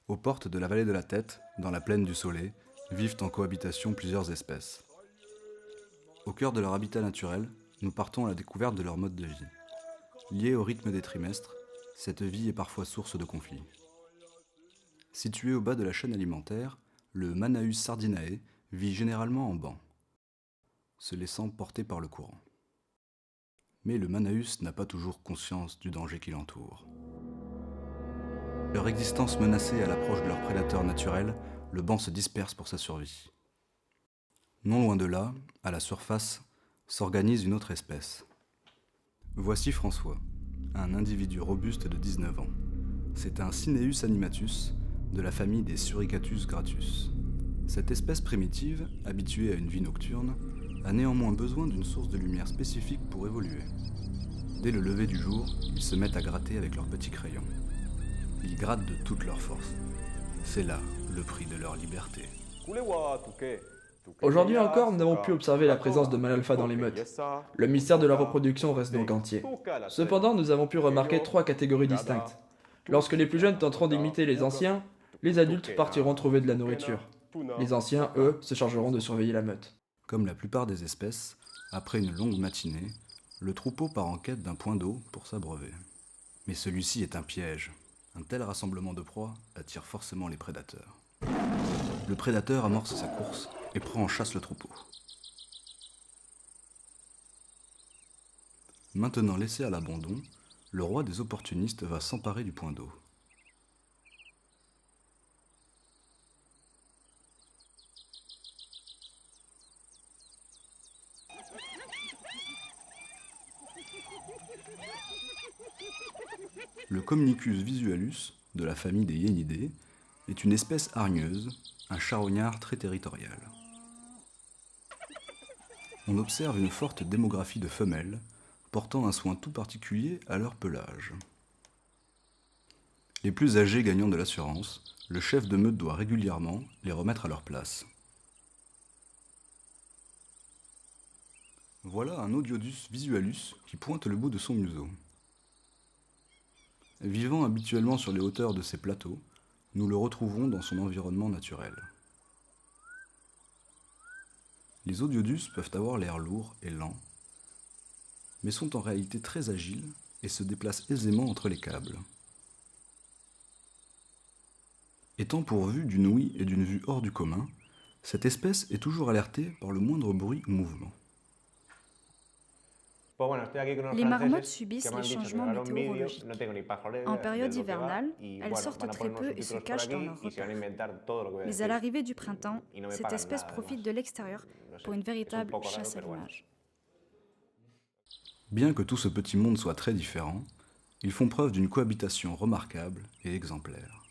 Aux portes de la vallée de la Tête, dans la plaine du Soleil, vivent en cohabitation plusieurs espèces. Au cœur de leur habitat naturel, nous partons à la découverte de leur mode de vie. Liée au rythme des trimestres, cette vie est parfois source de conflits. Situé au bas de la chaîne alimentaire, le Manaus sardinae vit généralement en banc, se laissant porter par le courant. Mais le Manaus n'a pas toujours conscience du danger qui l'entoure. Leur existence menacée à l'approche de leur prédateur naturel, le banc se disperse pour sa survie. Non loin de là, à la surface, s'organise une autre espèce. Voici François, un individu robuste de 19 ans. C'est un Cineus animatus de la famille des Suricatus gratus. Cette espèce primitive, habituée à une vie nocturne, a néanmoins besoin d'une source de lumière spécifique pour évoluer. Dès le lever du jour, ils se mettent à gratter avec leurs petits crayons. Ils grattent de toute leur force. C'est là le prix de leur liberté. Aujourd'hui encore, nous n'avons pu observer la présence de mâles alpha dans les meutes. Le mystère de la reproduction reste donc entier. Cependant, nous avons pu remarquer trois catégories distinctes. Lorsque les plus jeunes tenteront d'imiter les anciens, les adultes partiront trouver de la nourriture. Les anciens, eux, se chargeront de surveiller la meute. Comme la plupart des espèces, après une longue matinée, le troupeau part en quête d'un point d'eau pour s'abreuver. Mais celui-ci est un piège. Un tel rassemblement de proies attire forcément les prédateurs. Le prédateur amorce sa course et prend en chasse le troupeau. Maintenant laissé à l'abandon, le roi des opportunistes va s'emparer du point d'eau. Le Comnicus visualus, de la famille des Hyénidés, est une espèce hargneuse, un charognard très territorial. On observe une forte démographie de femelles, portant un soin tout particulier à leur pelage. Les plus âgés gagnant de l'assurance, le chef de meute doit régulièrement les remettre à leur place. Voilà un Odiodus visualus qui pointe le bout de son museau. Vivant habituellement sur les hauteurs de ces plateaux, nous le retrouvons dans son environnement naturel. Les Odiodus peuvent avoir l'air lourd et lent, mais sont en réalité très agiles et se déplacent aisément entre les câbles. Étant pourvue d'une ouïe et d'une vue hors du commun, cette espèce est toujours alertée par le moindre bruit ou mouvement. Les marmottes subissent les changements météorologiques. En période hivernale, elles sortent très peu et se cachent dans leurs repères. Mais à l'arrivée du printemps, cette espèce profite de l'extérieur pour une véritable chasse à l'image. Bien que tout ce petit monde soit très différent, ils font preuve d'une cohabitation remarquable et exemplaire.